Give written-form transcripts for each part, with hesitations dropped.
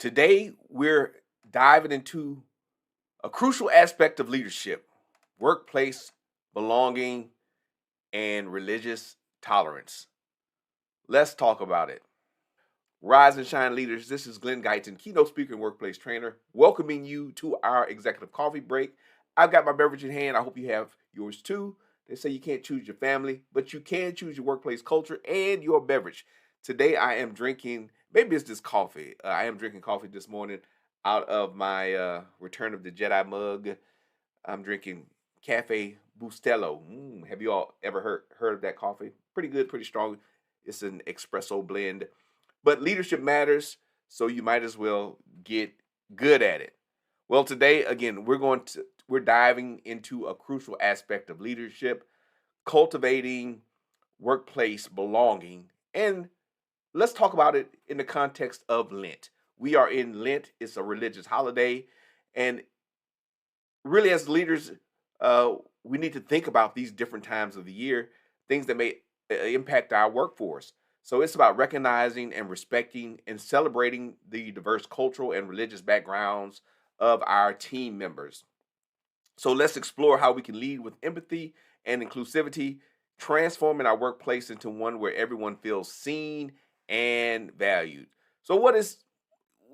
Today, we're diving into a crucial aspect of leadership: workplace belonging and religious tolerance. Let's talk about it. Rise and shine, leaders. This is Glen Guyton, keynote speaker and workplace trainer, welcoming you to our executive coffee break. I've got my beverage in hand. I hope you have yours too. They say you can't choose your family, but you can choose your workplace culture and your beverage. Today, I am drinking, maybe it's just coffee. I am drinking coffee this morning out of my Return of the Jedi mug. I'm drinking Cafe Bustelo. Have you all ever heard of that coffee? Pretty good, pretty strong. It's an espresso blend. But leadership matters, so you might as well get good at it. Well, today again, we're diving into a crucial aspect of leadership, cultivating workplace belonging. And let's talk about it in the context of Lent. We are in Lent. It's a religious holiday, and really as leaders, uh, we need to think about these different times of the year, things that may impact our workforce. So it's about recognizing and respecting and celebrating the diverse cultural and religious backgrounds of our team members. So let's explore how we can lead with empathy and inclusivity, transforming our workplace into one where everyone feels seen and valued. So what is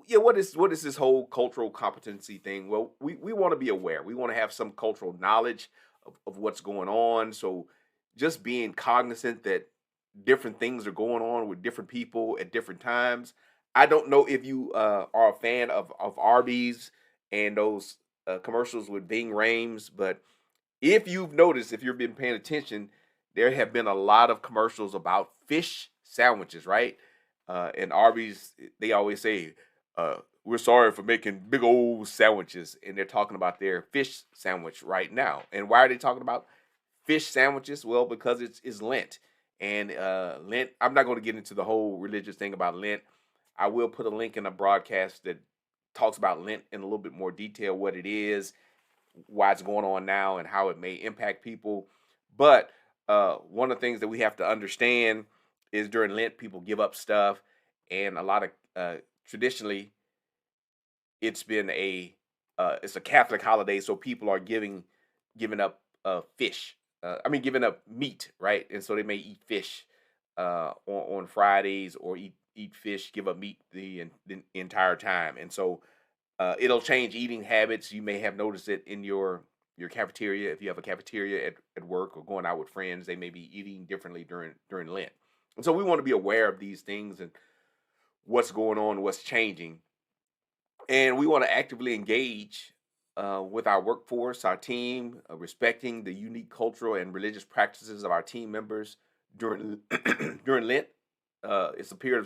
this whole cultural competency thing? Well, we want to be aware. We want to have some cultural knowledge of what's going on. So just being cognizant that different things are going on with different people at different times. I don't know if you are a fan of Arby's and those commercials with Bing Rames, but if you've noticed, if you've been paying attention, there have been a lot of commercials about fish sandwiches, right? And Arby's, they always say, "We're sorry for making big old sandwiches," and they're talking about their fish sandwich right now. And why are they talking about fish sandwiches? Well, because it's Lent, and Lent. I'm not going to get into the whole religious thing about Lent. I will put a link in a broadcast that talks about Lent in a little bit more detail, what it is, why it's going on now, and how it may impact people. But one of the things that we have to understand is during Lent, people give up stuff, and a lot of traditionally it's a Catholic holiday, so people are giving up fish. Giving up meat, right? And so they may eat fish on Fridays, or eat fish, give up meat the entire time. And so it'll change eating habits. You may have noticed it in your cafeteria. If you have a cafeteria at work or going out with friends, they may be eating differently during Lent. And so we want to be aware of these things and what's going on, what's changing, and we want to actively engage with our workforce, our team, respecting the unique cultural and religious practices of our team members during during Lent. It's a period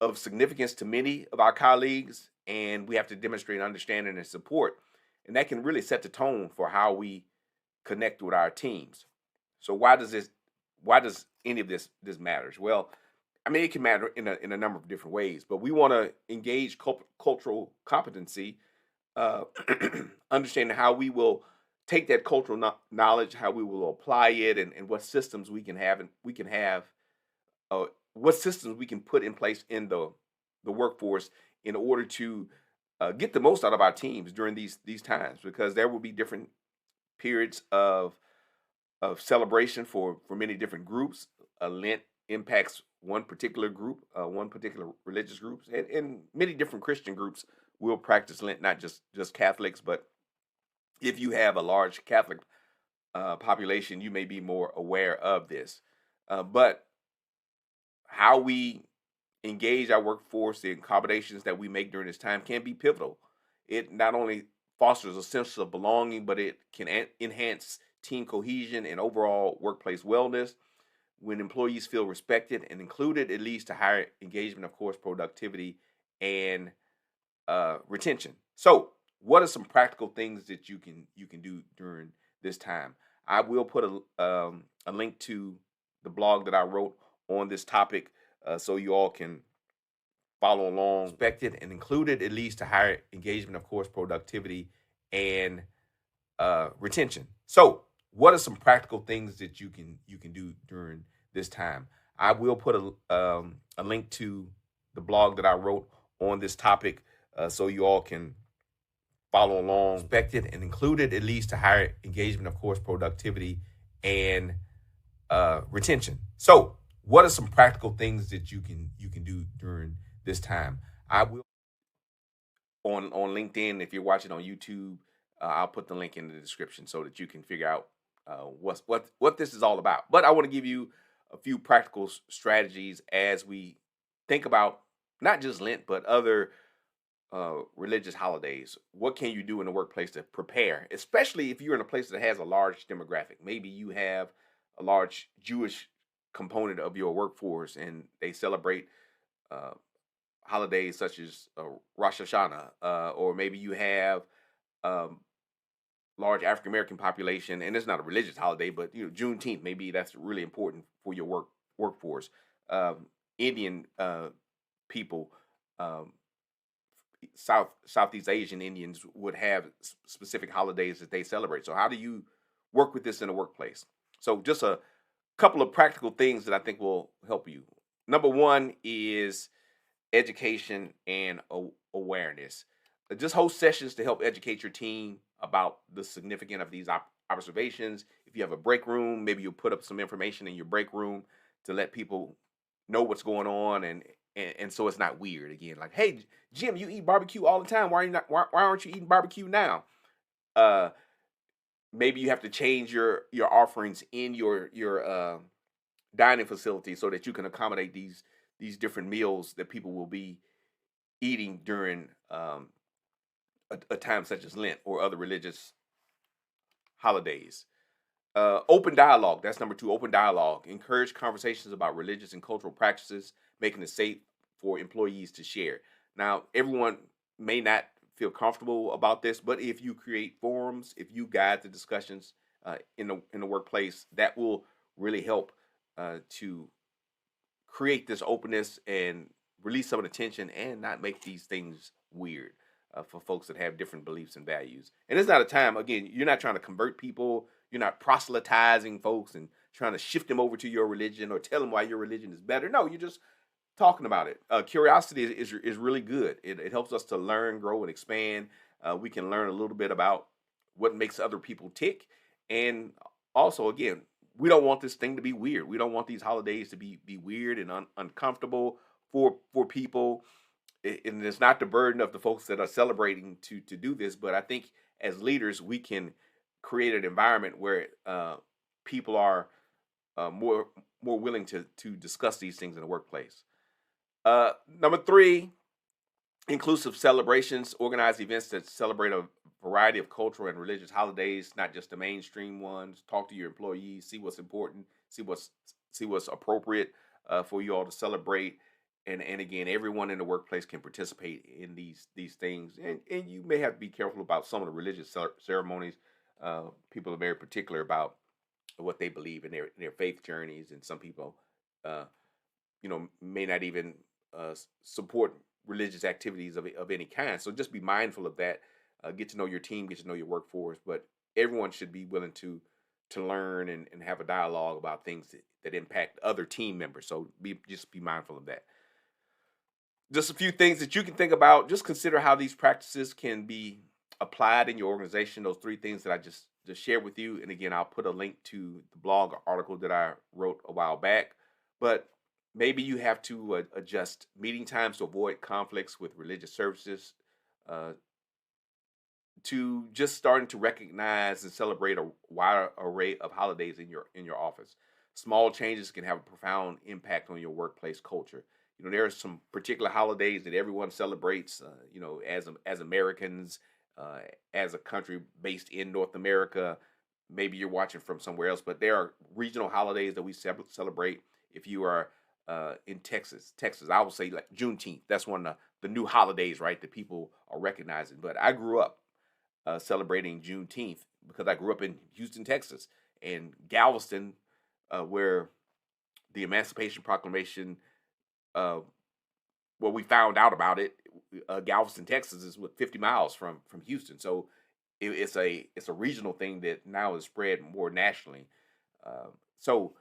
of significance to many of our colleagues, and we have to demonstrate understanding and support, and that can really set the tone for how we connect with our teams. So why does any of this matters? Well, it can matter in a number of different ways, but we want to engage cultural competency, uh, understanding how we will take that cultural knowledge, how we will apply it, and what systems we can have, uh, what systems we can put in place in the workforce in order to get the most out of our teams during these times, because there will be different periods of celebration for many different groups. Lent impacts one particular group, one particular religious groups, and many different Christian groups will practice Lent, not just Catholics. But if you have a large Catholic population, you may be more aware of this. But how we engage our workforce, the accommodations that we make during this time can be pivotal. It not only fosters a sense of belonging, but it can enhance team cohesion and overall workplace wellness. When employees feel respected and included, it leads to higher engagement, of course, productivity, and retention. So, what are some practical things that you can do during this time? I will put a link to the blog that I wrote on this topic, so you all can follow along. Respected and included, it leads to higher engagement, of course, productivity, and retention. So, what are some practical things that you can do during this time? I will put a link to the blog that I wrote on this topic, so you all can follow along. Expected and included, it leads to higher engagement, of course, productivity, and retention. So, what are some practical things that you can do during this time? I will on LinkedIn. If you're watching on YouTube, I'll put the link in the description so that you can figure out what this is all about. But I want to give you a few practical strategies as we think about not just Lent but other religious holidays. What can you do in the workplace to prepare, especially if you're in a place that has a large demographic? Maybe you have a large Jewish component of your workforce, and they celebrate uh, holidays such as Rosh Hashanah, or maybe you have um, large African American population, and it's not a religious holiday, but Juneteenth, maybe that's really important for your workforce. Indian people, um, Southeast Asian Indians would have specific holidays that they celebrate. So how do you work with this in the workplace? So just a couple of practical things that I think will help you. Number one is education and awareness. Just host sessions to help educate your team about the significance of these observations. If you have a break room, maybe you'll put up some information in your break room to let people know what's going on, and so it's not weird again. Like, hey, Jim, you eat barbecue all the time. Why are you not? Why aren't you eating barbecue now? Uh, Maybe you have to change your offerings in your dining facility so that you can accommodate these different meals that people will be eating during a time such as Lent or other religious holidays. Open dialogue. That's number two. Open dialogue. Encourage conversations about religious and cultural practices, making it safe for employees to share. Now, everyone may not feel comfortable about this, but if you create forums, if you guide the discussions in the workplace, that will really help to create this openness and release some of the tension and not make these things weird for folks that have different beliefs and values. And it's not a time, again, you're not trying to convert people, you're not proselytizing folks and trying to shift them over to your religion or tell them why your religion is better. No, you're just talking about it. Curiosity is really good. It helps us to learn, grow, and expand. We can learn a little bit about what makes other people tick. And also, again, we don't want this thing to be weird. We don't want these holidays to be weird and uncomfortable for people. And it's not the burden of the folks that are celebrating to do this. But I think as leaders, we can create an environment where people are more willing to discuss these things in the workplace. Number three, inclusive celebrations. Organize events that celebrate a variety of cultural and religious holidays, not just the mainstream ones. Talk to your employees, see what's important, see what's appropriate for you all to celebrate. And again, everyone in the workplace can participate in these things. And you may have to be careful about some of the religious ceremonies. People are very particular about what they believe in their faith journeys, and some people uh, may not even support religious activities of any kind. So just be mindful of that. Get to know your team, get to know your workforce, but everyone should be willing to learn and have a dialogue about things that impact other team members. So just be mindful of that. Just a few things that you can think about. Just consider how these practices can be applied in your organization. Those three things that I just shared with you. And again, I'll put a link to the blog article that I wrote a while back. But maybe you have to adjust meeting times to avoid conflicts with religious services. Uh, to just starting to recognize and celebrate a wider array of holidays in your office. Small changes can have a profound impact on your workplace culture. There are some particular holidays that everyone celebrates. As Americans, uh, as a country based in North America. Maybe you're watching from somewhere else, but there are regional holidays that we celebrate. If you are in Texas, I would say like Juneteenth. That's one of the new holidays, right? That people are recognizing. But I grew up celebrating Juneteenth because I grew up in Houston, Texas, and Galveston, where the Emancipation Proclamation, uh, we found out about it. Galveston, Texas, is 50 miles from Houston, so it's a regional thing that now is spread more nationally. So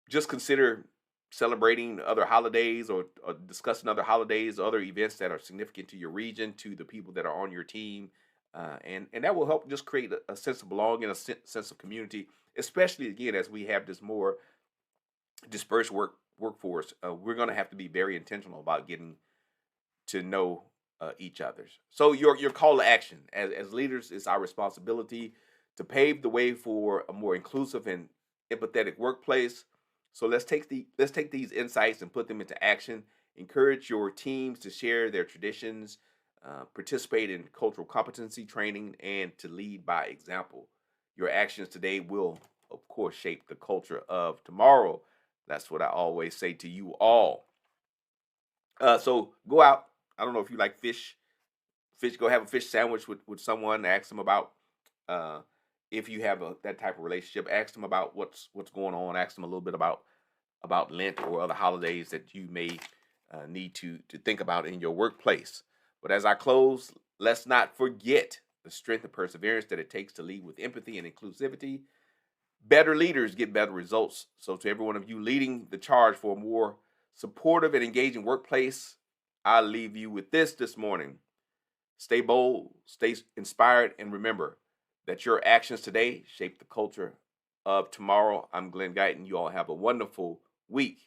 just consider celebrating other holidays or discussing other holidays, other events that are significant to your region, to the people that are on your team. And that will help just create a sense of belonging, a sense of community, especially again as we have this more dispersed workforce. We're going to have to be very intentional about getting to know each other's. So your call to action as leaders is our responsibility to pave the way for a more inclusive and empathetic workplace. So let's take these insights and put them into action. Encourage your teams to share their traditions, participate in cultural competency training, and to lead by example. Your actions today will, of course, shape the culture of tomorrow. That's what I always say to you all. So go out. I don't know if you like fish. Fish. Go have a fish sandwich with someone. Ask them about uh, if you have that type of relationship. Ask them about what's going on. Ask them a little bit about Lent or other holidays that you may need to think about in your workplace. But as I close, let's not forget the strength and perseverance that it takes to lead with empathy and inclusivity. Better leaders get better results. So, to every one of you leading the charge for a more supportive and engaging workplace, I leave you with this morning. Stay bold, stay inspired, and remember that your actions today shape the culture of tomorrow. I'm Glen Guyton. You all have a wonderful week.